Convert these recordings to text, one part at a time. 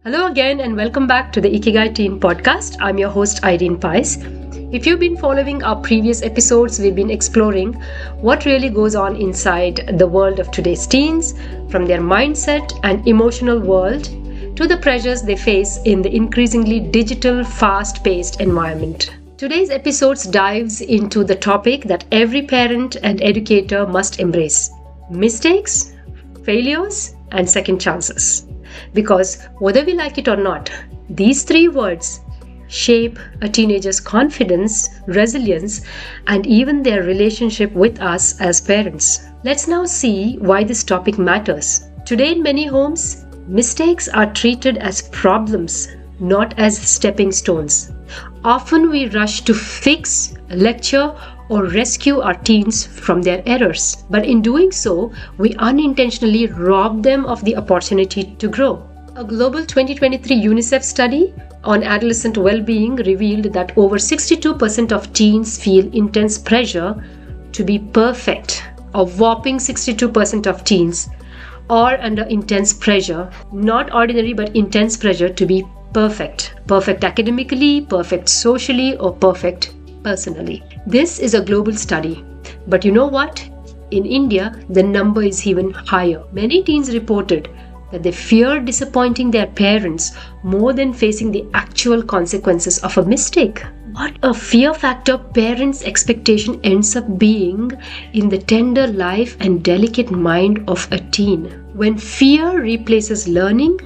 Hello again and welcome back to the Ikigai Teen podcast. I'm your host Irene Pais. If you've been following our previous episodes, we've been exploring what really goes on inside the world of today's teens, from their mindset and emotional world to the pressures they face in the increasingly digital, fast-paced environment. Today's episode dives into the topic that every parent and educator must embrace: mistakes, failures, and second chances. Because whether we like it or not, these three words shape a teenager's confidence, resilience, and even their relationship with us as parents. Let's now see why this topic matters. Today in many homes, mistakes are treated as problems, not as stepping stones. Often we rush to fix, lecture, or rescue our teens from their errors. But in doing so, we unintentionally rob them of the opportunity to grow. A global 2023 UNICEF study on adolescent well-being revealed that over 62% of teens feel intense pressure to be perfect. A whopping 62% of teens are under intense pressure, not ordinary but intense pressure to be perfect. Perfect academically, perfect socially, or perfect personally. This is a global study. But you know what? In India, the number is even higher. Many teens reported that they fear disappointing their parents more than facing the actual consequences of a mistake. What a fear factor parents' expectation ends up being in the tender life and delicate mind of a teen. When fear replaces learning,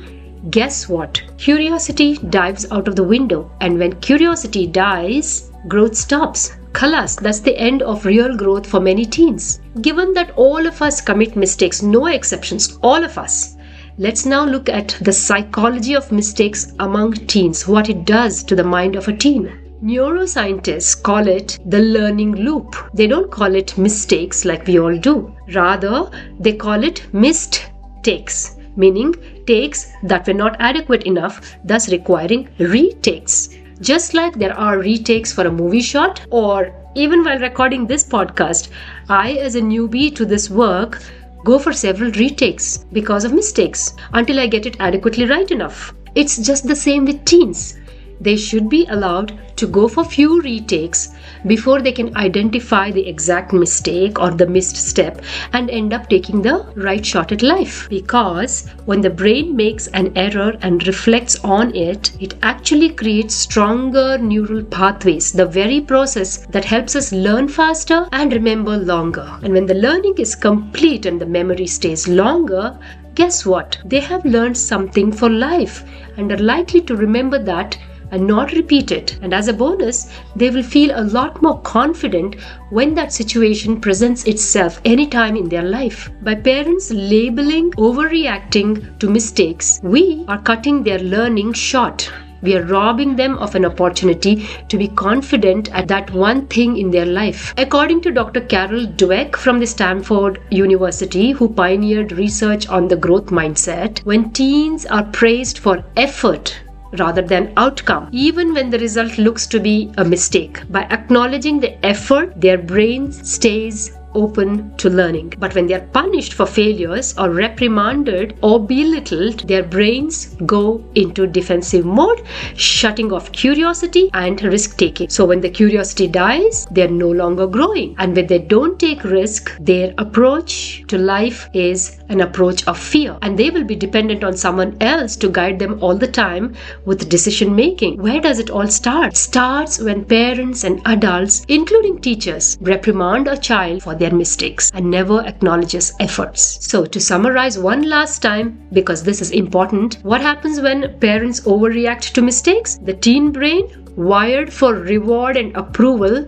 guess what? Curiosity dives out of the window. And when curiosity dies, growth stops. Khalas, that's the end of real growth for many teens. Given that all of us commit mistakes, no exceptions, all of us, let's now look at the psychology of mistakes among teens, what it does to the mind of a teen. Neuroscientists call it the learning loop. They don't call it mistakes like we all do. Rather, they call it missed takes, meaning takes that were not adequate enough, thus requiring retakes. Just like there are retakes for a movie shot, or even while recording this podcast, I, as a newbie to this work, go for several retakes because of mistakes until I get it adequately right enough. It's just the same with teens. They should be allowed to go for few retakes before they can identify the exact mistake or the missed step and end up taking the right shot at life. Because when the brain makes an error and reflects on it, it actually creates stronger neural pathways, the very process that helps us learn faster and remember longer. And when the learning is complete and the memory stays longer, guess what? They have learned something for life and are likely to remember that and not repeat it. And as a bonus, they will feel a lot more confident when that situation presents itself anytime in their life. By parents labeling overreacting to mistakes, we are cutting their learning short. We are robbing them of an opportunity to be confident at that one thing in their life. According to Dr. Carol Dweck from the Stanford University, who pioneered research on the growth mindset, when teens are praised for effort rather than outcome, even when the result looks to be a mistake, by acknowledging the effort, their brain stays open to learning. But when they are punished for failures or reprimanded or belittled, their brains go into defensive mode, shutting off curiosity and risk-taking. So when the curiosity dies, they are no longer growing. And when they don't take risk, their approach to life is an approach of fear. And they will be dependent on someone else to guide them all the time with decision making. Where does it all start? It starts when parents and adults, including teachers, reprimand a child for their mistakes and never acknowledges efforts. So to summarize one last time, because this is important, what happens when parents overreact to mistakes? The teen brain, wired for reward and approval,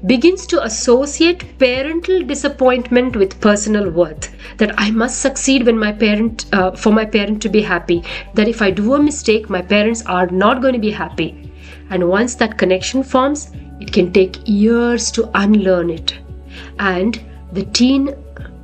begins to associate parental disappointment with personal worth. That I must succeed when for my parent to be happy. That if I do a mistake, my parents are not going to be happy. And once that connection forms, it can take years to unlearn it. And the teen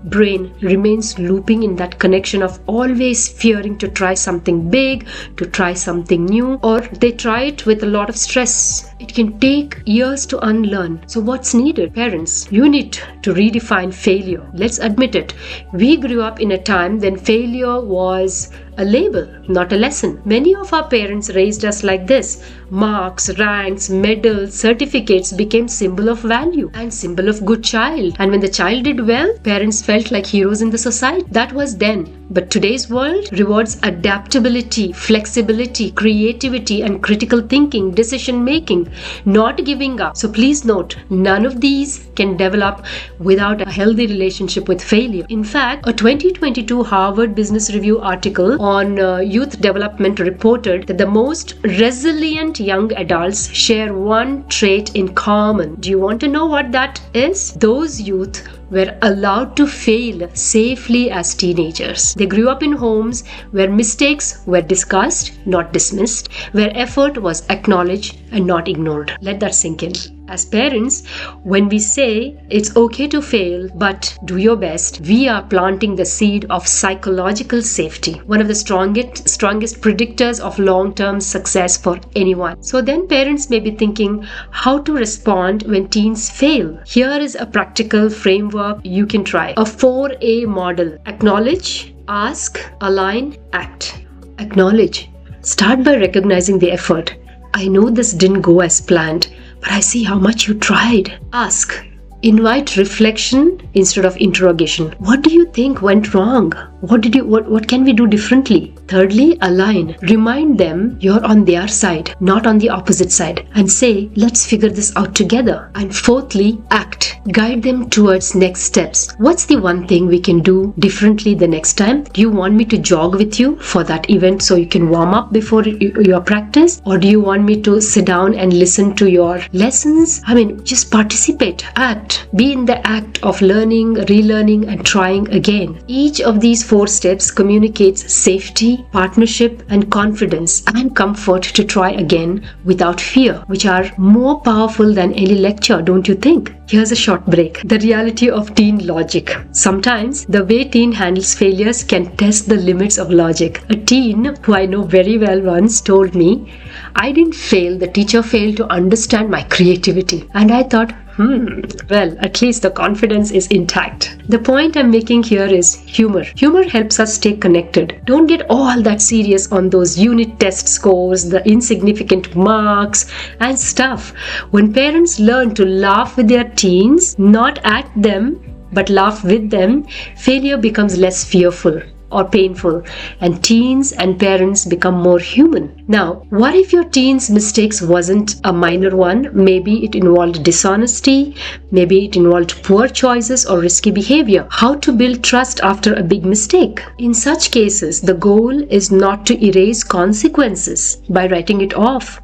brain remains looping in that connection of always fearing to try something big, to try something new, or they try it with a lot of stress It can take years to unlearn. So what's needed? Parents, you need to redefine failure. Let's admit it. We grew up in a time when failure was a label, not a lesson. Many of our parents raised us like this. Marks, ranks, medals, certificates became symbol of value and symbol of good child. And when the child did well, parents felt like heroes in the society. That was then. But today's world rewards adaptability, flexibility, creativity, and critical thinking, decision making, not giving up. So please note, none of these can develop without a healthy relationship with failure. In fact, a 2022 Harvard Business Review article on youth development reported that the most resilient young adults share one trait in common. Do you want to know what that is? Those youth were allowed to fail safely as teenagers. They grew up in homes where mistakes were discussed, not dismissed, where effort was acknowledged and not ignored. Let that sink in. As parents, when we say it's okay to fail, but do your best, we are planting the seed of psychological safety, one of the strongest predictors of long-term success for anyone. So then parents may be thinking how to respond when teens fail. Here is a practical framework you can try. A 4A model. Acknowledge, ask, align, act. Acknowledge. Start by recognizing the effort. I know this didn't go as planned, but I see how much you tried. Ask. Invite reflection instead of interrogation. What do you think went wrong? What can we do differently? Thirdly, align. Remind them you're on their side, not on the opposite side, and say, let's figure this out together. And fourthly, act. Guide them towards next steps. What's the one thing we can do differently the next time? Do you want me to jog with you for that event so you can warm up before your practice? Or do you want me to sit down and listen to your lessons? Just participate, act. Be in the act of learning, relearning, and trying again. Each of these 4 steps communicates safety, partnership, and confidence and comfort to try again without fear, which are more powerful than any lecture, don't you think? Here's a short break. The reality of teen logic. Sometimes the way teen handles failures can test the limits of logic. A teen who I know very well once told me, I didn't fail, the teacher failed to understand my creativity. And I thought, well, at least the confidence is intact. The point I'm making here is humor. Humor helps us stay connected. Don't get all that serious on those unit test scores, the insignificant marks and stuff. When parents learn to laugh with their teens, not at them, but laugh with them, failure becomes less fearful or painful, and teens and parents become more human. Now, what if your teen's mistakes wasn't a minor one? Maybe it involved dishonesty, maybe it involved poor choices or risky behavior. How to build trust after a big mistake? In such cases, the goal is not to erase consequences by writing it off.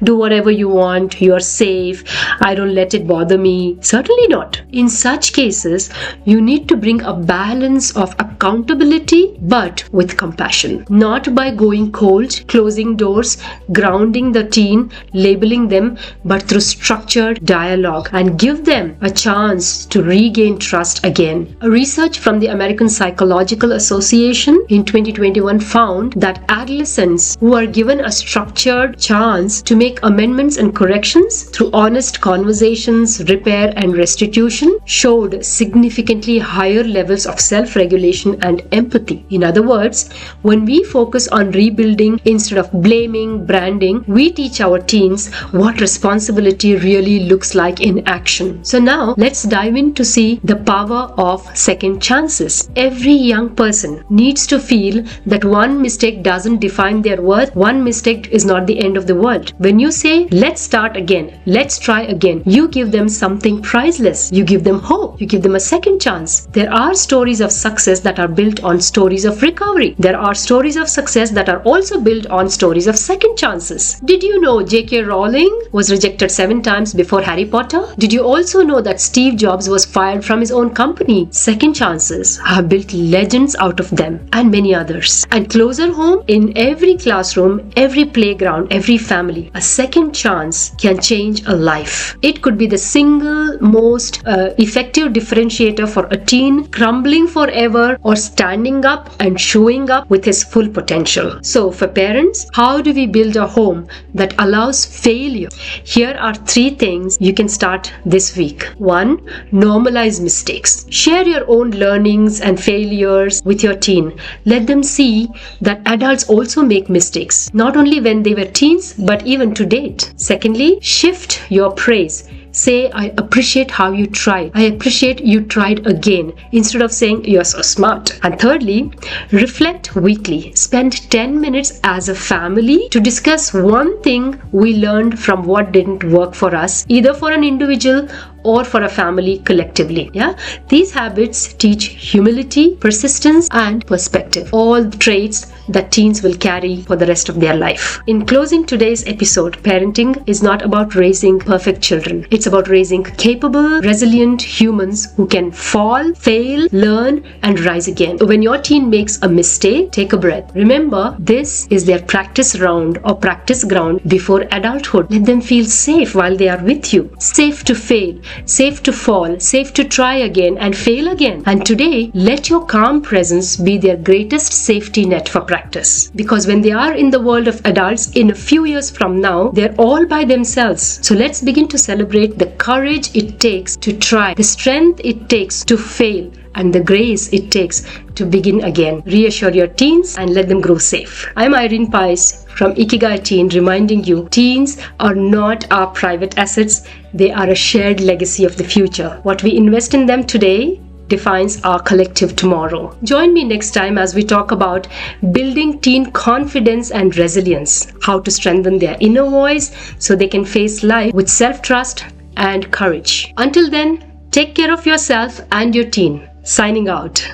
Do whatever you want, you're safe, I don't let it bother me. Certainly not. In such cases, you need to bring a balance of accountability but with compassion. Not by going cold, closing doors, grounding the teen, labeling them, but through structured dialogue and give them a chance to regain trust again. A research from the American Psychological Association in 2021 found that adolescents who are given a structured chance to make amendments and corrections through honest conversations, repair and restitution showed significantly higher levels of self-regulation and empathy. In other words, when we focus on rebuilding instead of blaming, branding, we teach our teens what responsibility really looks like in action. So now let's dive in to see the power of second chances. Every young person needs to feel that one mistake doesn't define their worth. One mistake is not the end of the world. When you say, let's start again, let's try again, you give them something priceless. You give them hope. You give them a second chance. There are stories of success that are built on stories of recovery. There are stories of success that are also built on stories of second chances. Did you know J.K. Rowling was rejected 7 times before Harry Potter? Did you also know that Steve Jobs was fired from his own company? Second chances have built legends out of them and many others. And closer home, in every classroom, every playground, every family, a second chance can change a life. It could be the single most effective differentiator for a teen crumbling forever or standing up and showing up with his full potential. So for parents, how do we build a home that allows failure? Here are 3 things you can start this week. 1. Normalize mistakes. Share your own learnings and failures with your teen. Let them see that adults also make mistakes, not only when they were teens, but even to date. Secondly, shift your praise. Say, I appreciate how you tried. I appreciate you tried again, instead of saying you're so smart. And thirdly, reflect weekly. Spend 10 minutes as a family to discuss one thing we learned from what didn't work for us, either for an individual or for a family collectively. These habits teach humility, persistence, and perspective, all traits that teens will carry for the rest of their life. In closing today's episode, parenting is not about raising perfect children. It's about raising capable, resilient humans who can fall, fail, learn, and rise again. When your teen makes a mistake, take a breath. Remember, this is their practice round or practice ground before adulthood. Let them feel safe while they are with you. Safe to fail, safe to fall, safe to try again and fail again. And today, let your calm presence be their greatest safety net for practice. Because when they are in the world of adults in a few years from now, they're all by themselves. So let's begin to celebrate the courage it takes to try, the strength it takes to fail, and the grace it takes to begin again. Reassure your teens and let them grow safe. I'm Irene Pais from Ikigai Teen, reminding you, teens are not our private assets. They are a shared legacy of the future. What we invest in them today defines our collective tomorrow. Join me next time as we talk about building teen confidence and resilience, how to strengthen their inner voice so they can face life with self-trust and courage. Until then, take care of yourself and your teen. Signing out.